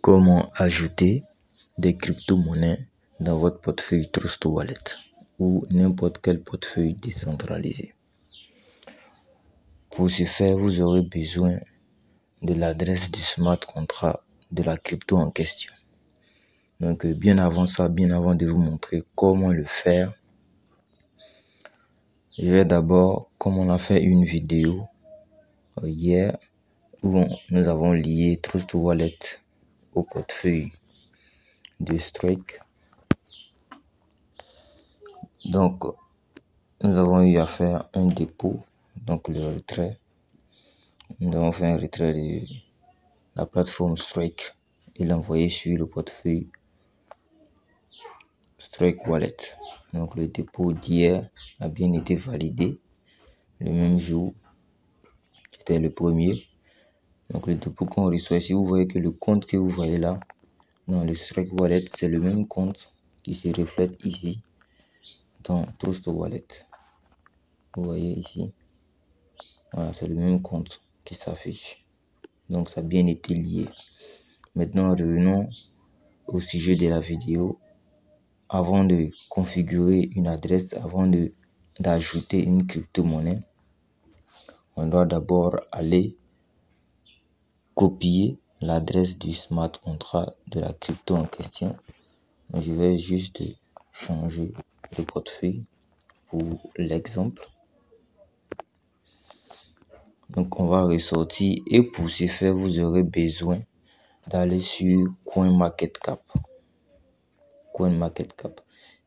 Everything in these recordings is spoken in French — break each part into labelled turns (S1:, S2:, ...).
S1: comment ajouter des crypto-monnaies dans votre portefeuille Trust Wallet ou n'importe quel portefeuille décentralisé. Pour ce faire, vous aurez besoin de l'adresse du smart contract de la crypto en question. Donc bien avant de vous montrer comment le faire, je vais d'abord, comme on a fait une vidéo hier où nous avons lié Trust Wallet au portefeuille de Strike. Donc nous avons eu à faire un dépôt, donc le retrait. Nous avons fait un retrait de la plateforme Strike et l'envoyer sur le portefeuille Strike Wallet. Donc le dépôt d'hier a bien été validé le même jour. C'était le premier. Donc le dépôt qu'on reçoit ici, vous voyez que le compte que vous voyez là, dans le Strike Wallet, c'est le même compte qui se reflète ici dans Trust Wallet. Vous voyez ici. Voilà, c'est le même compte qui s'affiche. Donc ça a bien été lié. Maintenant, revenons au sujet de la vidéo. Avant de configurer une adresse, avant d'ajouter une crypto-monnaie, on doit d'abord aller copier l'adresse du smart contract de la crypto en question. Donc, je vais juste changer le portefeuille pour l'exemple. Donc on va ressortir et pour ce faire, vous aurez besoin d'aller sur CoinMarketCap.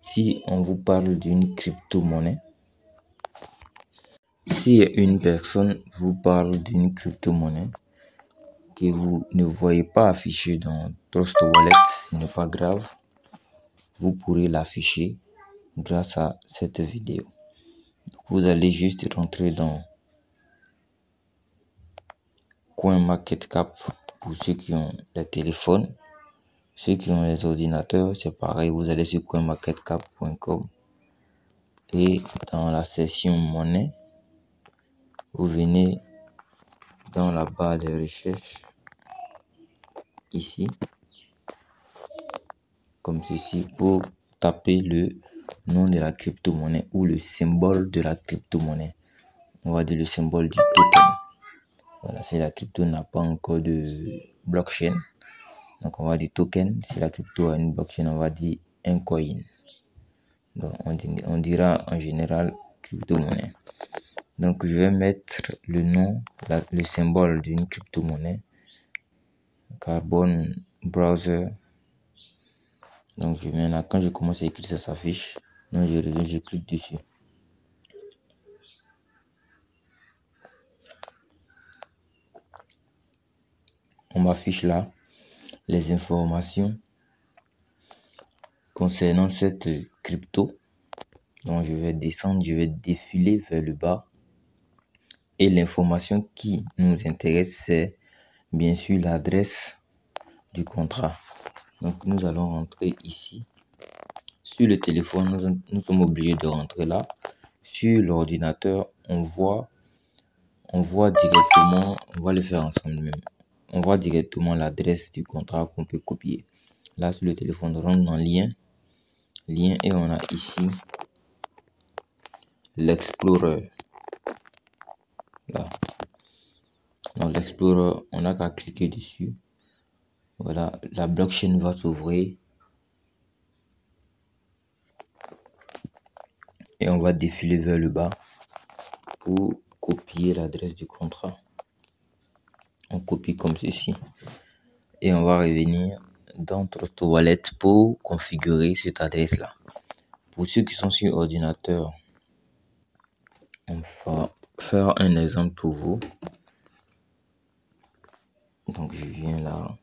S1: Si on vous parle d'une crypto-monnaie, si une personne vous parle d'une crypto-monnaie que vous ne voyez pas affichée dans Trust Wallet, ce n'est pas grave. Vous pourrez l'afficher grâce à cette vidéo. Donc, vous allez juste rentrer dans CoinMarketCap pour ceux qui ont les téléphones. Ceux qui ont les ordinateurs, c'est pareil. Vous allez sur coinmarketcap.com et dans la section monnaie, vous venez dans la barre de recherche ici, comme ceci, pour taper le nom de la crypto-monnaie ou le symbole de la crypto-monnaie. On va dire le symbole du token. Voilà, si la crypto n'a pas encore de blockchain, donc on va dire token. Si la crypto a une blockchain, on va dire un coin. Donc on dira en général crypto-monnaie. Donc je vais mettre le nom, le symbole d'une crypto-monnaie, Carbon Browser. Donc je viens là, quand je commence à écrire, ça s'affiche. Donc je reviens, je clique dessus. On m'affiche là les informations concernant cette crypto. Donc je vais descendre, je vais défiler vers le bas. Et l'information qui nous intéresse, c'est bien sûr l'adresse du contrat. Donc nous allons rentrer ici. Sur le téléphone, nous sommes obligés de rentrer là. Sur l'ordinateur, on voit directement, on va le faire ensemble même. On voit directement l'adresse du contrat qu'on peut copier. Là, sur le téléphone, on rentre dans lien et on a ici l'Explorer. Là. Dans l'Explorer, on n'a qu'à cliquer dessus. Voilà, la blockchain va s'ouvrir. Et on va défiler vers le bas pour copier l'adresse du contrat. On copie comme ceci. Et on va revenir dans Trust Wallet pour configurer cette adresse-là. Pour ceux qui sont sur ordinateur, on va faire un exemple pour vous. Donc je viens là.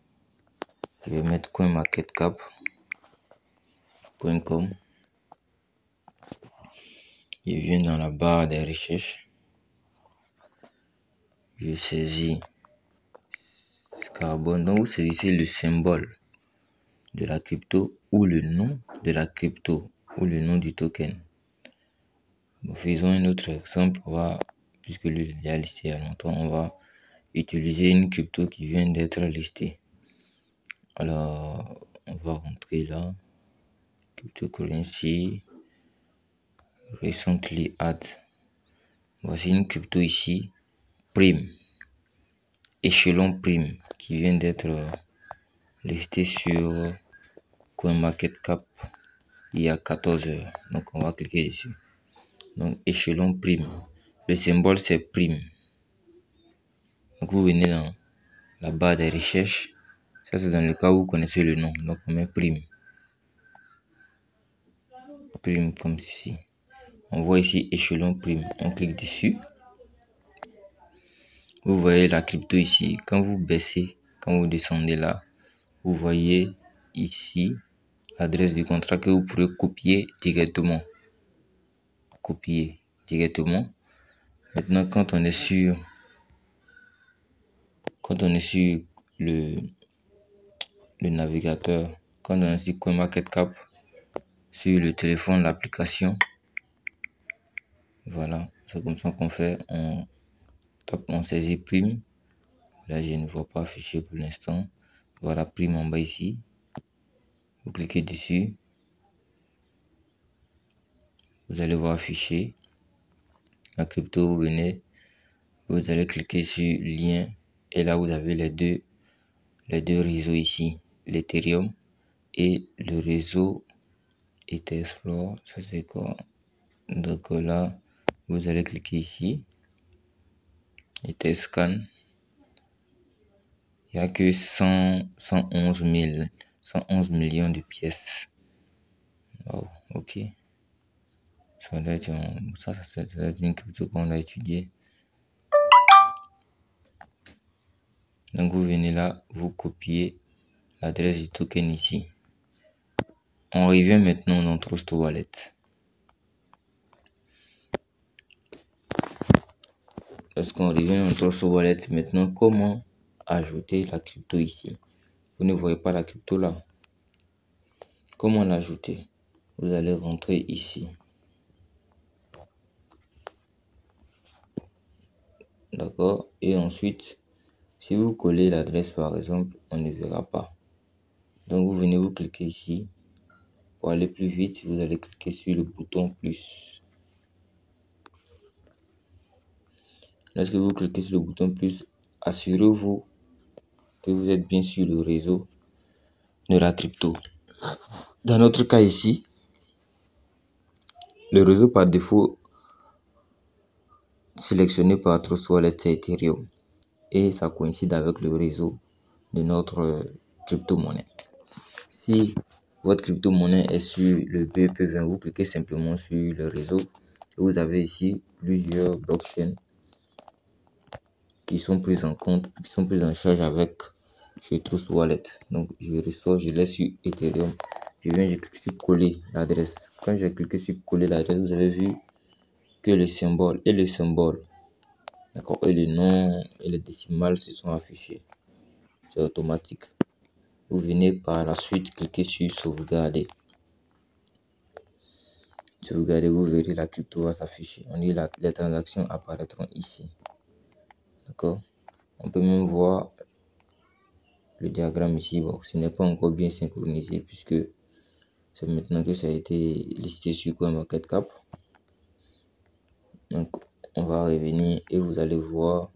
S1: Je vais mettre coinmarketcap.com. Je viens dans la barre des recherches. Je saisis Carbon. Donc vous saisissez le symbole de la crypto ou le nom de la crypto ou le nom du token. Bon, faisons un autre exemple. Puisque le est listé il y a longtemps, on va utiliser une crypto qui vient d'être listée. Alors, on va rentrer là. Cryptocurrency. Recently add. Voici une crypto ici. Prime. Échelon Prime qui vient d'être listé sur CoinMarketCap il y a 14 heures. Donc, on va cliquer dessus. Donc, échelon Prime. Le symbole, c'est Prime. Donc, vous venez dans la barre des recherches. Ça, c'est dans le cas où vous connaissez le nom. Donc, on met Prime. Prime comme ceci. On voit ici échelon Prime. On clique dessus. Vous voyez la crypto ici. Quand vous baissez, quand vous descendez là, vous voyez ici l'adresse du contrat que vous pourrez copier directement. Copier directement. Maintenant, quand on est sur le navigateur, quand on est sur CoinMarketCap, sur le téléphone, l'application, voilà, c'est comme ça qu'on fait. On tape, on saisit Prime. Là, je ne vois pas affiché pour l'instant. Voilà, Prime en bas ici. Vous cliquez dessus. Vous allez voir afficher la crypto. Vous venez, vous allez cliquer sur lien. Et là, vous avez les deux réseaux ici, l'Ethereum et le réseau Etherexplore. Ça, c'est quoi? Donc là, vous allez cliquer ici. Etherscan. Il n'y a que 111 millions de pièces. Wow, ok. Ça doit être une crypto qu'on a étudiée. Donc vous venez là, vous copiez l'adresse du token ici. On revient maintenant dans Trust Wallet. Lorsqu'on revient dans Trust Wallet, maintenant comment ajouter la crypto ici? Vous ne voyez pas la crypto là. Comment l'ajouter? Vous allez rentrer ici. D'accord? Et ensuite, si vous collez l'adresse par exemple, on ne verra pas. Donc vous venez, vous cliquez ici. Pour aller plus vite, vous allez cliquer sur le bouton plus. Lorsque vous cliquez sur le bouton plus, assurez-vous que vous êtes bien sur le réseau de la crypto. Dans notre cas ici, le réseau par défaut sélectionné par Trust Wallet, c'est Ethereum. Et ça coïncide avec le réseau de notre crypto-monnaie. Si votre crypto-monnaie est sur le BEP20, vous cliquez simplement sur le réseau. Vous avez ici plusieurs blockchains qui sont prises en compte, qui sont prises en charge avec chez Trust Wallet. Donc je laisse sur Ethereum. Je clique sur coller l'adresse. Quand j'ai cliqué sur coller l'adresse, vous avez vu que le symbole, d'accord, et le nom et les décimales se sont affichés. C'est automatique. Vous venez par la suite cliquer sur sauvegarder. Sauvegarder, vous verrez la crypto va s'afficher. On dit les transactions apparaîtront ici. D'accord. On peut même voir le diagramme ici. Bon, ce n'est pas encore bien synchronisé puisque c'est maintenant que ça a été listé sur CoinMarketCap. Donc, on va revenir et vous allez voir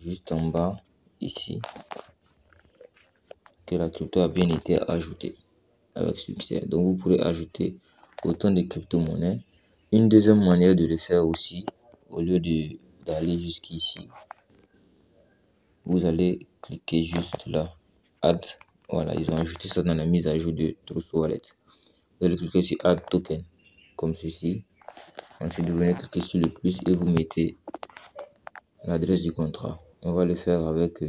S1: juste en bas ici que la crypto a bien été ajoutée avec succès. Donc, vous pourrez ajouter autant de crypto-monnaies. Une deuxième manière de le faire aussi, au lieu d'aller jusqu'ici, vous allez cliquer juste là, add. Voilà, ils ont ajouté ça dans la mise à jour de Trust Wallet. Vous allez cliquer sur add token comme ceci. Ensuite, vous venez cliquer sur le plus et vous mettez l'adresse du contrat. On va le faire avec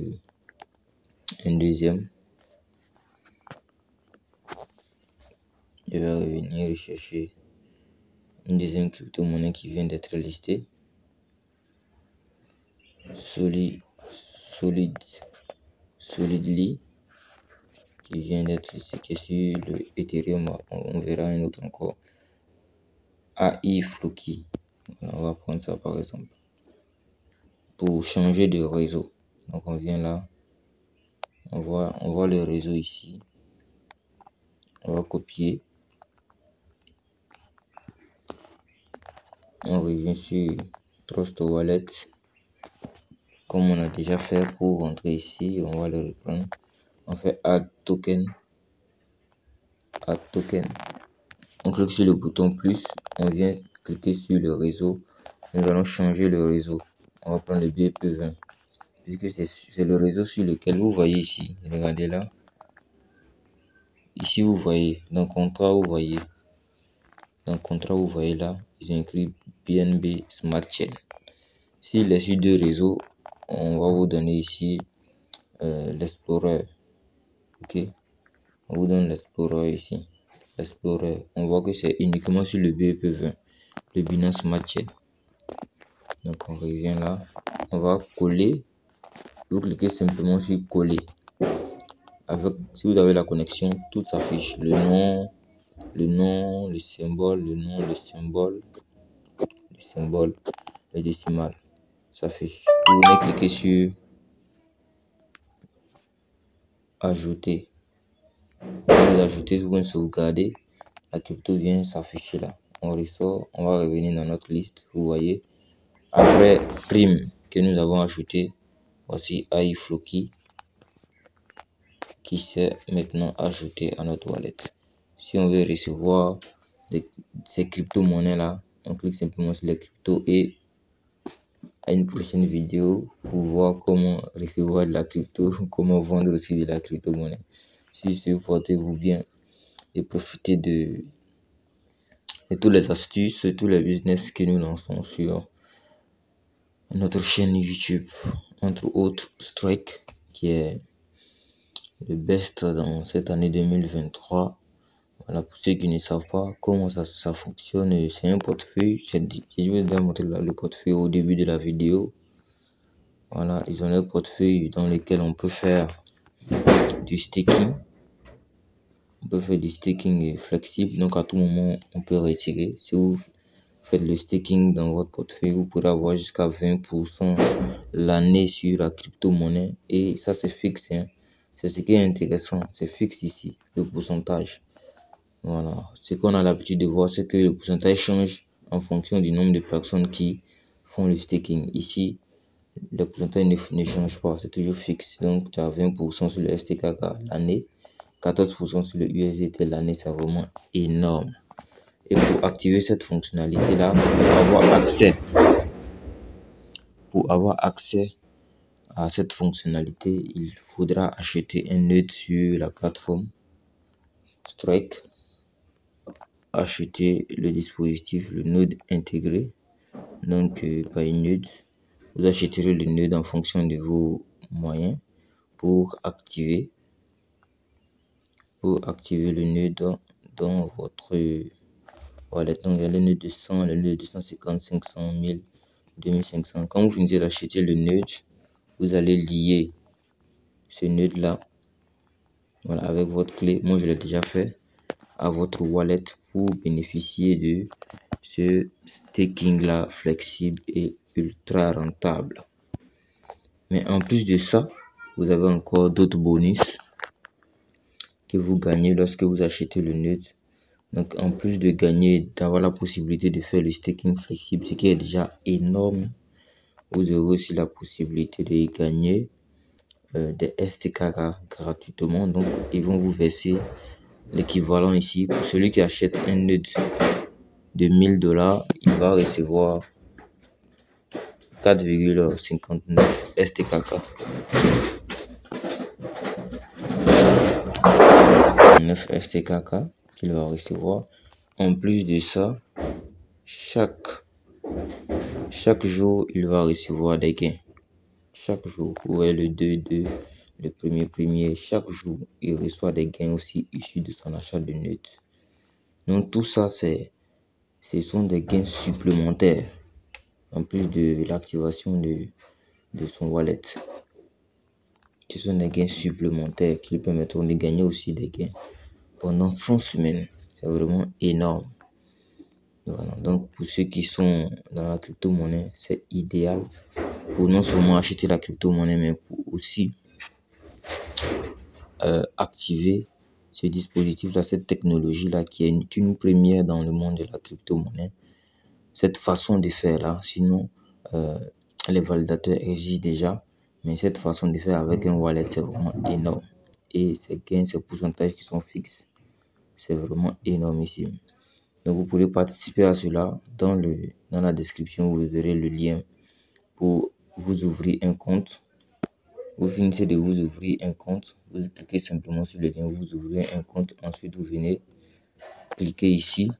S1: un deuxième. Je vais revenir rechercher une deuxième crypto-monnaie qui vient d'être listée. Solidly qui vient d'être listée, qui est sur le Ethereum. On verra un autre encore. AI Floki. On va prendre ça par exemple. Pour changer de réseau. Donc on vient là. On voit le réseau ici. On va copier. On revient sur Trust Wallet. Comme on a déjà fait pour rentrer ici, on va le reprendre. On fait Add Token. Add Token. On clique sur le bouton plus. On vient cliquer sur le réseau. Nous allons changer le réseau. On va prendre le BEP20. Puisque c'est le réseau sur lequel vous voyez ici. Regardez là. Ici, vous voyez. Dans le contrat, vous voyez. Dans le contrat, vous voyez là. Ils ont écrit BNB Smart Chain. S'il est sur deux réseaux, on va vous donner ici l'Explorer. Ok. On vous donne l'Explorer ici. L'Explorer. On voit que c'est uniquement sur le BEP20. Le Binance Smart Chain. Donc, on revient là. On va coller. Vous cliquez simplement sur coller. Si vous avez la connexion, tout s'affiche. Le nom, le symbole, le décimal s'affiche. Vous venez cliquer sur ajouter. Quand vous ajoutez, vous pouvez sauvegarder. La crypto vient s'afficher là. On ressort, on va revenir dans notre liste. Vous voyez. Après prime que nous avons ajouté, voici iFloki qui s'est maintenant ajouté à notre wallet. Si on veut recevoir ces crypto-monnaies là, on clique simplement sur les cryptos et à une prochaine vidéo pour voir comment recevoir de la crypto, comment vendre aussi de la crypto-monnaie. Si ce, portez-vous bien et profitez de toutes les astuces, tous les business que nous lançons sur notre chaîne YouTube, entre autres Strike, qui est le best dans cette année 2023. Voilà, pour ceux qui ne savent pas comment ça fonctionne, c'est un portefeuille. Je vais vous montrer le portefeuille au début de la vidéo. Voilà, ils ont un portefeuille dans lequel on peut faire du staking. On peut faire du staking flexible, donc à tout moment on peut retirer. Si vous faites le staking dans votre portefeuille, vous pourrez avoir jusqu'à 20% l'année sur la crypto-monnaie. Et ça c'est fixe, hein. C'est ce qui est intéressant, c'est fixe ici, le pourcentage. Voilà, ce qu'on a l'habitude de voir, c'est que le pourcentage change en fonction du nombre de personnes qui font le staking. Ici, le pourcentage ne change pas, c'est toujours fixe. Donc, tu as 20% sur le STKK l'année, 14% sur le USDT l'année, c'est vraiment énorme. Et pour activer cette fonctionnalité-là, pour avoir accès à cette fonctionnalité, il faudra acheter un nœud sur la plateforme Strike. Acheter le dispositif, le node intégré, donc par une node. Vous achèterez le node en fonction de vos moyens pour activer le node dans votre wallet. Donc il y a le node de 100, le node de 250, 500, 1000, 2500. Quand vous finissez d'acheter le node, vous allez lier ce node là, voilà, avec votre clé. Moi je l'ai déjà fait, à votre wallet pour bénéficier de ce staking là flexible et ultra rentable. Mais en plus de ça, vous avez encore d'autres bonus que vous gagnez lorsque vous achetez le node. Donc en plus de gagner, d'avoir la possibilité de faire le staking flexible, ce qui est déjà énorme, vous aurez aussi la possibilité de gagner des STKK gratuitement. Donc ils vont vous verser l'équivalent ici. Pour celui qui achète un node de $1000, il va recevoir 4,59 STKK. 9 STKK qu'il va recevoir. En plus de ça, chaque jour, il va recevoir des gains. Chaque jour, vous voyez le 2, le premier, chaque jour, il reçoit des gains aussi issus de son achat de nœuds. Donc tout ça, ce sont des gains supplémentaires en plus de l'activation de son wallet. Ce sont des gains supplémentaires qui lui permettront de gagner aussi des gains pendant 100 semaines. C'est vraiment énorme. Voilà. Donc pour ceux qui sont dans la crypto-monnaie, c'est idéal pour non seulement acheter la crypto-monnaie, mais pour aussi activer ce dispositif-là, cette technologie-là qui est une première dans le monde de la crypto-monnaie. Cette façon de faire là, sinon les validateurs existent déjà, mais cette façon de faire avec un wallet, c'est vraiment énorme. Et ces gains, ces pourcentages qui sont fixes, c'est vraiment énormissime. Donc vous pouvez participer à cela. Dans la description, vous aurez le lien pour vous ouvrir un compte. Vous finissez de vous ouvrir un compte, vous cliquez simplement sur le lien, vous ouvrez un compte, ensuite vous venez cliquer ici.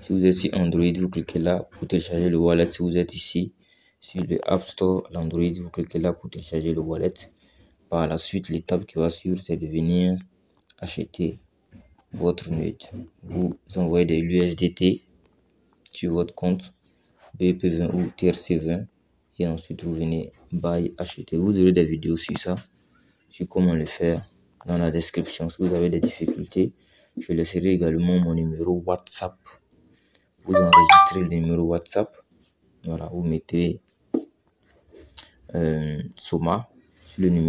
S1: Si vous êtes sur Android, vous cliquez là pour télécharger le wallet. Si vous êtes ici sur le App Store, l'Android, vous cliquez là pour télécharger le wallet. Par la suite, l'étape qui va suivre, c'est de venir acheter votre nœud. Vous envoyez des USDT sur votre compte BEP20 ou TRC20 et ensuite vous venez buy, acheter. Vous aurez des vidéos sur ça, sur comment le faire dans la description. Si vous avez des difficultés, je laisserai également mon numéro WhatsApp. Vous enregistrez le numéro WhatsApp. Voilà, vous mettez Soma sur le numéro